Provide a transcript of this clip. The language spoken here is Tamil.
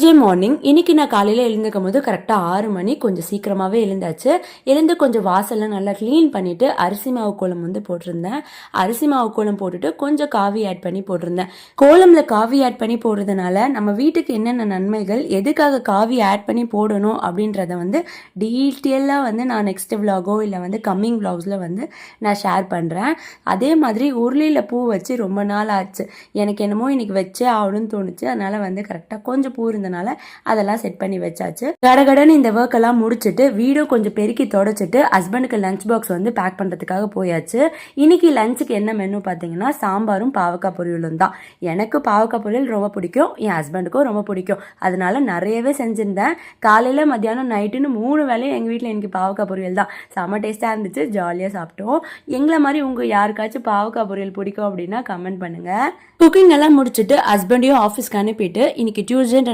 டியூஸ்டே மார்னிங் இன்னைக்கு நான் காலையில் எழுந்துக்கும் போது கரெக்டாக 6 மணி, கொஞ்சம் சீக்கிரமாகவே எழுந்தாச்சு. எழுந்து கொஞ்சம் வாசல்லாம் நல்லா க்ளீன் பண்ணிவிட்டு அரிசி மாவு கோலம் வந்து போட்டிருந்தேன். அரிசி மாவு கோலம் போட்டுட்டு கொஞ்சம் காவி ஆட் பண்ணி போட்டிருந்தேன். கோலமில் காவி ஆட் பண்ணி போடுறதுனால நம்ம வீட்டுக்கு என்னென்ன நன்மைகள், எதுக்காக காவி ஆட் பண்ணி போடணும் அப்படின்றத வந்து டீட்டெயிலாக வந்து நான் நெக்ஸ்ட் விலாகோ இல்லை வந்து கம்மிங் விலாக்ஸில் வந்து நான் ஷேர் பண்ணுறேன். அதே மாதிரி உருளியில் பூ வச்சு ரொம்ப நாள் ஆச்சு. எனக்கு என்னமோ இன்னைக்கு வச்சே ஆகணும்னு தோணுச்சு. அதனால் வந்து கரெக்டாக கொஞ்சம் பூ இருந்தனால அதெல்லாம் செட் பண்ணி வச்சாச்சு. கடகடன்னு இந்த ஒர்க் எல்லாம் முடிச்சுட்டு வீடியோ கொஞ்சம் பெருக்கி தொடச்சிட்டு ஹஸ்பண்டுக்கு லஞ்ச் பாக்ஸ் வந்து பேக் பண்ணுறதுக்காக போயாச்சு. இன்னைக்கு லஞ்சுக்கு என்ன மெனு பார்த்தீங்கன்னா சாம்பாரும் பாவக்காய் பொரியலும் தான். எனக்கு பாவக்காய் பொரியல் ரொம்ப பிடிக்கும், என் ஹஸ்பண்டுக்கும் ரொம்ப பிடிக்கும். அதனால நிறையவே செஞ்சுருந்தேன். காலையில் மத்தியானம் நைட்டுன்னு 3 வேளையும் எங்கள் வீட்டில் எனக்கு பாவக்காய் பொரியல் தான். செம்ம டேஸ்ட்டாக இருந்துச்சு, ஜாலியாக சாப்பிட்டோம். எங்களை மாதிரி உங்கள் யாருக்காச்சும் பாவக்காய் பொரியல் பிடிக்கும் அப்படின்னா கமெண்ட் பண்ணுங்கள். குக்கிங் எல்லாம் முடிச்சுட்டு ஹஸ்பண்டையும் ஆஃபீஸ்க்கு அனுப்பிட்டு இன்னைக்கு டியூஸ்டே